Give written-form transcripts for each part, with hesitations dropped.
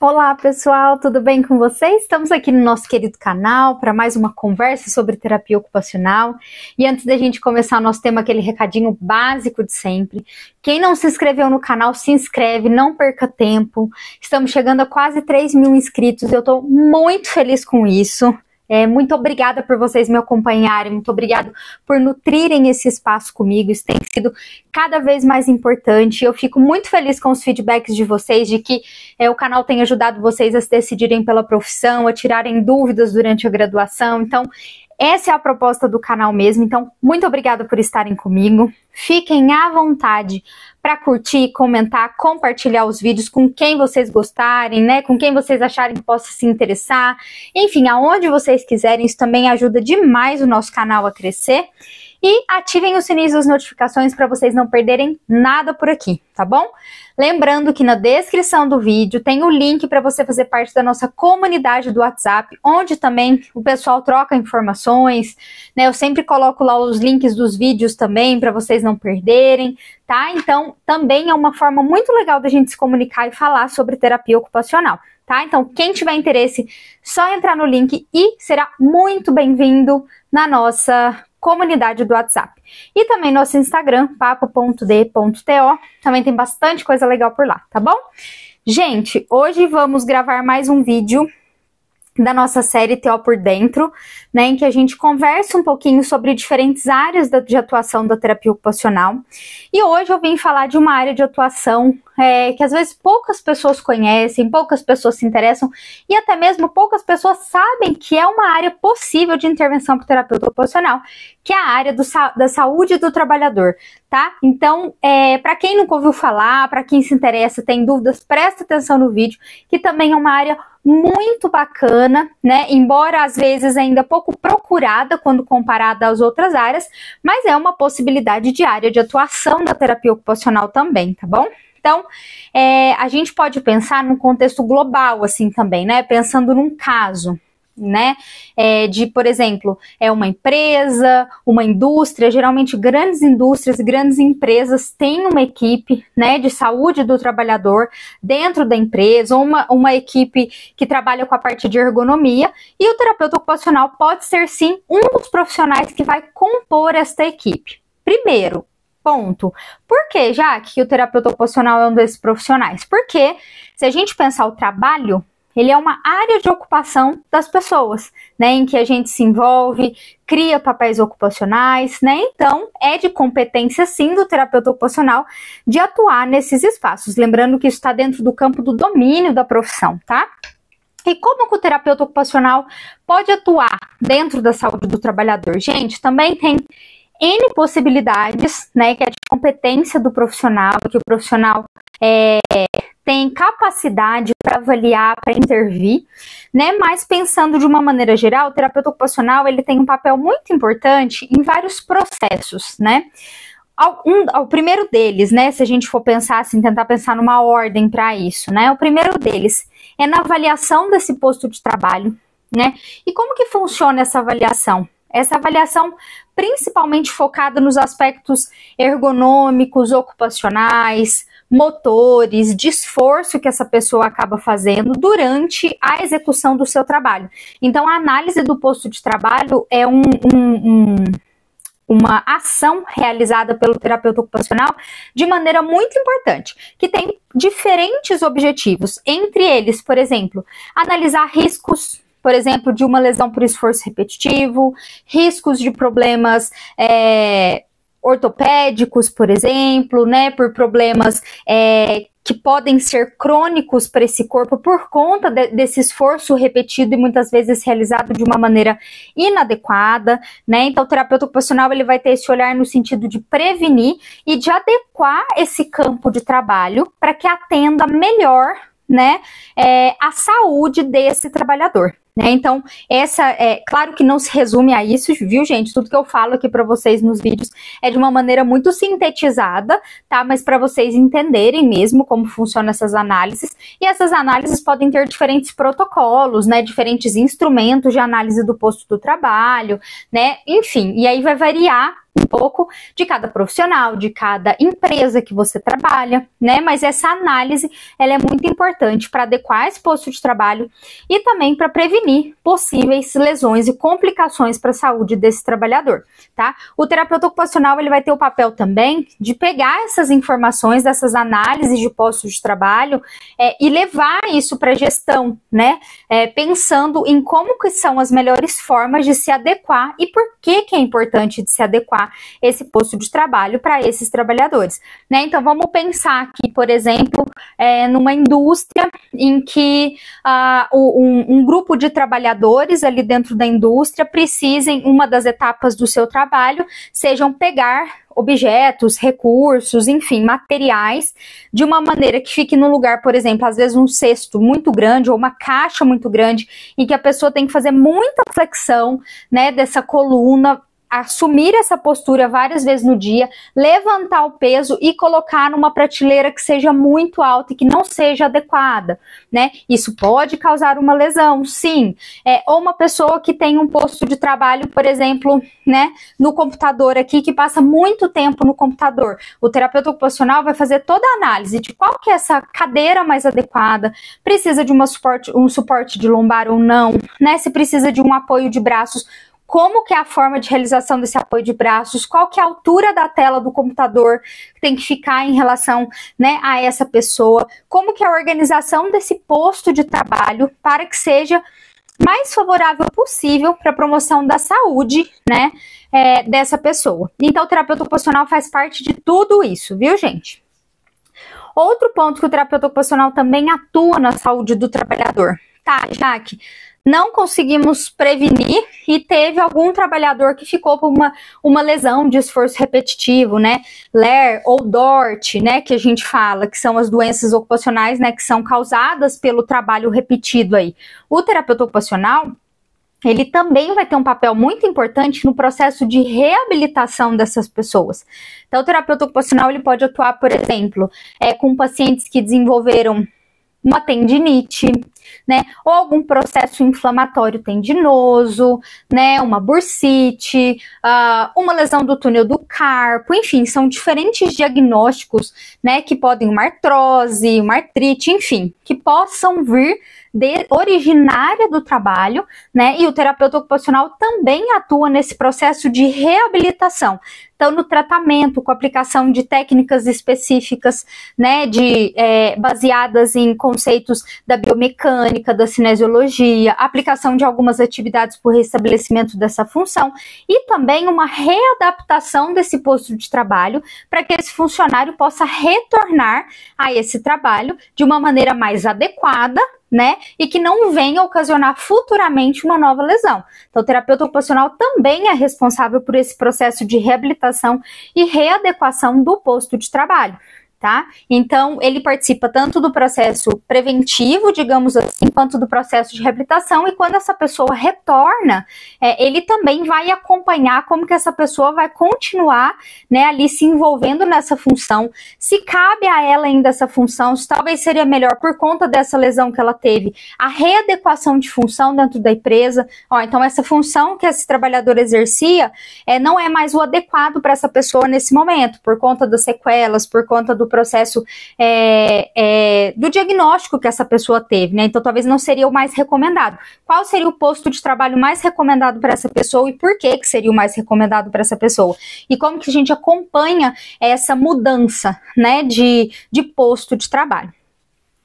Olá pessoal, tudo bem com vocês? Estamos aqui no nosso querido canal para mais uma conversa sobre terapia ocupacional. E antes da gente começar o nosso tema, aquele recadinho básico de sempre. Quem não se inscreveu no canal, se inscreve, não perca tempo. Estamos chegando a quase 3 mil inscritos, eu estou muito feliz com isso. Muito obrigada por vocês me acompanharem, muito obrigada por nutrirem esse espaço comigo, isso tem sido cada vez mais importante. Eu fico muito feliz com os feedbacks de vocês, de que o canal tem ajudado vocês a se decidirem pela profissão, a tirarem dúvidas durante a graduação. Então, essa é a proposta do canal mesmo, então muito obrigada por estarem comigo. Fiquem à vontade para curtir, comentar, compartilhar os vídeos com quem vocês gostarem, né? Com quem vocês acharem que possa se interessar. Enfim, aonde vocês quiserem, isso também ajuda demais o nosso canal a crescer. E ativem o sininho das notificações para vocês não perderem nada por aqui, tá bom? Lembrando que na descrição do vídeo tem o link para você fazer parte da nossa comunidade do WhatsApp, onde também o pessoal troca informações, né? Eu sempre coloco lá os links dos vídeos também para vocês não perderem, tá? Então, também é uma forma muito legal da gente se comunicar e falar sobre terapia ocupacional, tá? Então, quem tiver interesse, só entrar no link e será muito bem-vindo na nossa comunidade do WhatsApp. E também nosso Instagram, papo.d.to, também tem bastante coisa legal por lá, tá bom? Gente, hoje vamos gravar mais um vídeo da nossa série TO por Dentro, né, em que a gente conversa um pouquinho sobre diferentes áreas de atuação da terapia ocupacional. E hoje eu vim falar de uma área de atuação que às vezes poucas pessoas conhecem, poucas pessoas se interessam e até mesmo poucas pessoas sabem que é uma área possível de intervenção para o terapeuta ocupacional, que é a área da saúde do trabalhador, tá? Então, para quem nunca ouviu falar, para quem se interessa, tem dúvidas, presta atenção no vídeo, que também é uma área muito bacana, né? Embora às vezes ainda pouco procurada quando comparada às outras áreas, mas é uma possibilidade de área de atuação da terapia ocupacional também, tá bom? Então, a gente pode pensar num contexto global, assim, também, né? Pensando num caso, né? Por exemplo, uma empresa, uma indústria, geralmente grandes indústrias e grandes empresas têm uma equipe, né, de saúde do trabalhador dentro da empresa, ou uma equipe que trabalha com a parte de ergonomia, e o terapeuta ocupacional pode ser, sim, um dos profissionais que vai compor esta equipe. Primeiro, ponto. Por que, Jaque, que o terapeuta ocupacional é um desses profissionais? Porque se a gente pensar o trabalho, ele é uma área de ocupação das pessoas, né, em que a gente se envolve, cria papéis ocupacionais, né, então é de competência sim do terapeuta ocupacional de atuar nesses espaços, lembrando que isso está dentro do campo do domínio da profissão, tá? E como que o terapeuta ocupacional pode atuar dentro da saúde do trabalhador? Gente, também tem N possibilidades, né, que é de competência do profissional, que o profissional tem capacidade para avaliar, para intervir, né, mas pensando de uma maneira geral, o terapeuta ocupacional, ele tem um papel muito importante em vários processos, né. O primeiro deles, né, se a gente for pensar assim, tentar pensar numa ordem para isso, né, o primeiro deles é na avaliação desse posto de trabalho, né, e como que funciona essa avaliação? Essa avaliação principalmente focada nos aspectos ergonômicos, ocupacionais, motores, de esforço que essa pessoa acaba fazendo durante a execução do seu trabalho. Então, a análise do posto de trabalho é uma ação realizada pelo terapeuta ocupacional de maneira muito importante, que tem diferentes objetivos. Entre eles, por exemplo, analisar riscos, por exemplo, de uma lesão por esforço repetitivo, riscos de problemas ortopédicos, por exemplo, né, por problemas que podem ser crônicos para esse corpo por conta desse esforço repetido e muitas vezes realizado de uma maneira inadequada, né? Então, o terapeuta ocupacional ele vai ter esse olhar no sentido de prevenir e de adequar esse campo de trabalho para que atenda melhor, né, a saúde desse trabalhador. Né? Então, claro que não se resume a isso, viu, gente? Tudo que eu falo aqui para vocês nos vídeos é de uma maneira muito sintetizada, tá? Mas para vocês entenderem mesmo como funcionam essas análises. E essas análises podem ter diferentes protocolos, né? Diferentes instrumentos de análise do posto do trabalho, né? Enfim, e aí vai variar um pouco de cada profissional, de cada empresa que você trabalha, né? Mas essa análise, ela é muito importante para adequar esse posto de trabalho e também para prevenir possíveis lesões e complicações para a saúde desse trabalhador, tá? O terapeuta ocupacional, ele vai ter o papel também de pegar essas informações, dessas análises de postos de trabalho e levar isso para a gestão, né? Pensando em como que são as melhores formas de se adequar e por que é importante de se adequar esse posto de trabalho para esses trabalhadores, né? Então vamos pensar aqui, por exemplo, numa indústria em que um grupo de trabalhadores ali dentro da indústria precisem, uma das etapas do seu trabalho, sejam pegar objetos, recursos, enfim, materiais, de uma maneira que fique no lugar, por exemplo, às vezes um cesto muito grande ou uma caixa muito grande, em que a pessoa tem que fazer muita flexão, né, dessa coluna, assumir essa postura várias vezes no dia, levantar o peso e colocar numa prateleira que seja muito alta e que não seja adequada, né? Isso pode causar uma lesão, sim. Ou uma pessoa que tem um posto de trabalho, por exemplo, né, no computador aqui, que passa muito tempo no computador. O terapeuta ocupacional vai fazer toda a análise de qual que é essa cadeira mais adequada, precisa de um suporte de lombar ou não, né? Se precisa de um apoio de braços, como que é a forma de realização desse apoio de braços, qual que é a altura da tela do computador que tem que ficar em relação, né, a essa pessoa, como que é a organização desse posto de trabalho para que seja mais favorável possível para a promoção da saúde, né, dessa pessoa. Então, o terapeuta ocupacional faz parte de tudo isso, viu, gente? Outro ponto que o terapeuta ocupacional também atua na saúde do trabalhador. Tá, Jaque, não conseguimos prevenir e teve algum trabalhador que ficou com uma lesão de esforço repetitivo, né? LER ou DORT, né? Que a gente fala, que são as doenças ocupacionais, né? Que são causadas pelo trabalho repetido aí. O terapeuta ocupacional, ele também vai ter um papel muito importante no processo de reabilitação dessas pessoas. Então, o terapeuta ocupacional, ele pode atuar, por exemplo, com pacientes que desenvolveram uma tendinite, né, ou algum processo inflamatório tendinoso, né, uma bursite, uma lesão do túnel do carpo, enfim, são diferentes diagnósticos, né, que podem uma artrose, uma artrite, enfim, que possam vir originária do trabalho, né, e o terapeuta ocupacional também atua nesse processo de reabilitação. Então, no tratamento, com a aplicação de técnicas específicas, né, baseadas em conceitos da biomecânica, da cinesiologia, aplicação de algumas atividades por restabelecimento dessa função e também uma readaptação desse posto de trabalho para que esse funcionário possa retornar a esse trabalho de uma maneira mais adequada, né, e que não venha ocasionar futuramente uma nova lesão. Então, o terapeuta ocupacional também é responsável por esse processo de reabilitação e readequação do posto de trabalho, tá? Então, ele participa tanto do processo preventivo, digamos assim, quanto do processo de reabilitação, e quando essa pessoa retorna, ele também vai acompanhar como que essa pessoa vai continuar, né, ali se envolvendo nessa função, se cabe a ela ainda essa função, se talvez seria melhor por conta dessa lesão que ela teve, a readequação de função dentro da empresa. Então essa função que esse trabalhador exercia não é mais o adequado para essa pessoa nesse momento, por conta das sequelas, por conta do processo do diagnóstico que essa pessoa teve, né? Então talvez não seria o mais recomendado. Qual seria o posto de trabalho mais recomendado para essa pessoa e por que seria o mais recomendado para essa pessoa? E como que a gente acompanha essa mudança, né, de posto de trabalho?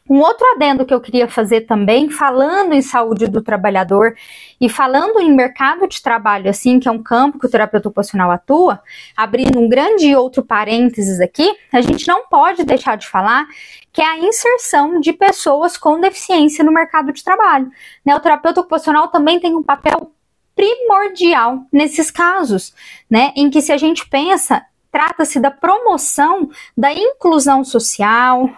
Um outro adendo que eu queria fazer também, falando em saúde do trabalhador e falando em mercado de trabalho, assim, que é um campo que o terapeuta ocupacional atua, abrindo um grande outro parênteses aqui, a gente não pode deixar de falar que é a inserção de pessoas com deficiência no mercado de trabalho, né? O terapeuta ocupacional também tem um papel primordial nesses casos, né? Em que, se a gente pensa, trata-se da promoção da inclusão social,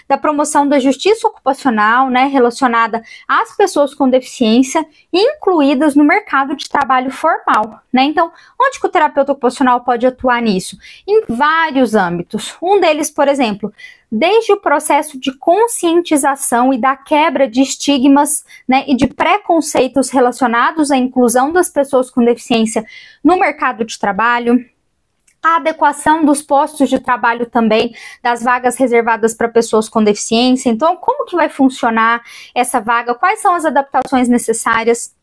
da promoção da justiça ocupacional, né, relacionada às pessoas com deficiência, incluídas no mercado de trabalho formal, né? Então, onde que o terapeuta ocupacional pode atuar nisso? Em vários âmbitos. Um deles, por exemplo, desde o processo de conscientização e da quebra de estigmas, né, e de preconceitos relacionados à inclusão das pessoas com deficiência no mercado de trabalho, a adequação dos postos de trabalho também, das vagas reservadas para pessoas com deficiência. Então, como que vai funcionar essa vaga? Quais são as adaptações necessárias?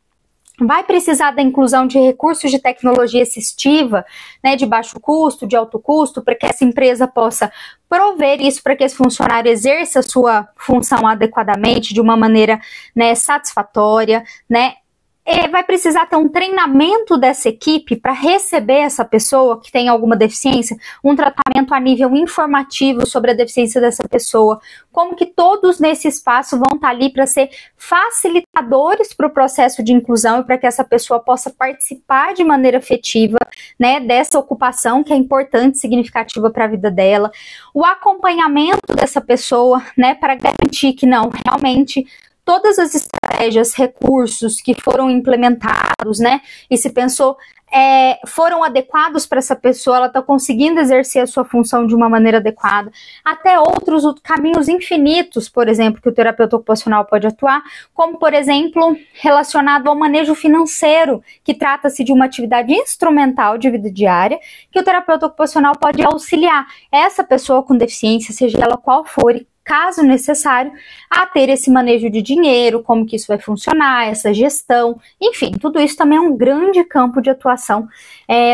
Vai precisar da inclusão de recursos de tecnologia assistiva, né, de baixo custo, de alto custo, para que essa empresa possa prover isso para que esse funcionário exerça a sua função adequadamente, de uma maneira, né, satisfatória, né? Vai precisar ter um treinamento dessa equipe para receber essa pessoa que tem alguma deficiência, um tratamento a nível informativo sobre a deficiência dessa pessoa, como que todos nesse espaço vão estar ali para ser facilitadores para o processo de inclusão e para que essa pessoa possa participar de maneira efetiva, né, dessa ocupação que é importante e significativa para a vida dela, o acompanhamento dessa pessoa, né, para garantir que não, realmente, todas as estratégias, recursos que foram implementados, né, e se pensou, foram adequados para essa pessoa, ela está conseguindo exercer a sua função de uma maneira adequada, até outros caminhos infinitos, por exemplo, que o terapeuta ocupacional pode atuar, como, por exemplo, relacionado ao manejo financeiro, que trata-se de uma atividade instrumental de vida diária, que o terapeuta ocupacional pode auxiliar essa pessoa com deficiência, seja ela qual for, caso necessário, a ter esse manejo de dinheiro, como que isso vai funcionar, essa gestão, enfim, tudo isso também é um grande campo de atuação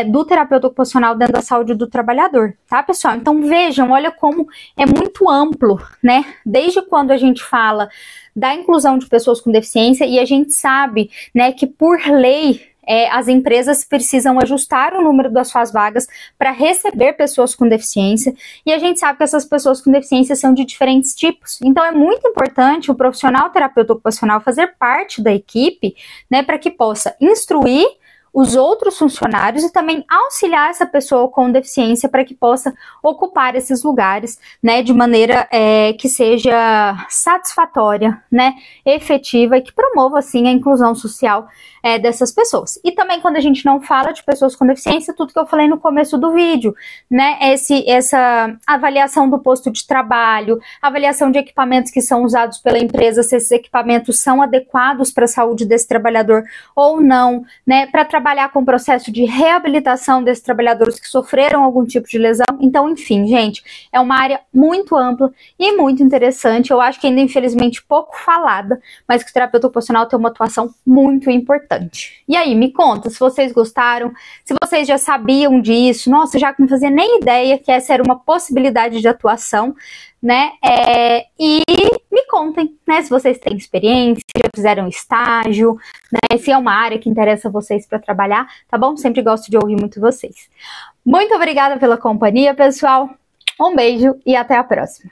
do terapeuta ocupacional dentro da saúde do trabalhador, tá, pessoal? Então vejam, olha como é muito amplo, né? Desde quando a gente fala da inclusão de pessoas com deficiência e a gente sabe, né, que por lei as empresas precisam ajustar o número das suas vagas para receber pessoas com deficiência, e a gente sabe que essas pessoas com deficiência são de diferentes tipos. Então é muito importante o profissional terapeuta ocupacional fazer parte da equipe, né, para que possa instruir os outros funcionários e também auxiliar essa pessoa com deficiência para que possa ocupar esses lugares, né, de maneira que seja satisfatória, né, efetiva e que promova, assim, a inclusão social dessas pessoas. E também quando a gente não fala de pessoas com deficiência, tudo que eu falei no começo do vídeo, né, essa avaliação do posto de trabalho, avaliação de equipamentos que são usados pela empresa, se esses equipamentos são adequados para a saúde desse trabalhador ou não, né, para trabalhar com o processo de reabilitação desses trabalhadores que sofreram algum tipo de lesão. Então, enfim, gente, é uma área muito ampla e muito interessante. Eu acho que ainda, infelizmente, pouco falada, mas que o terapeuta ocupacional tem uma atuação muito importante. E aí, me conta se vocês gostaram, se vocês já sabiam disso, nossa, já não fazia nem ideia que essa era uma possibilidade de atuação, né, e me contem, né, se vocês têm experiência, já fizeram estágio, né, se é uma área que interessa vocês para trabalhar, tá bom? Sempre gosto de ouvir muito vocês. Muito obrigada pela companhia, pessoal, um beijo e até a próxima.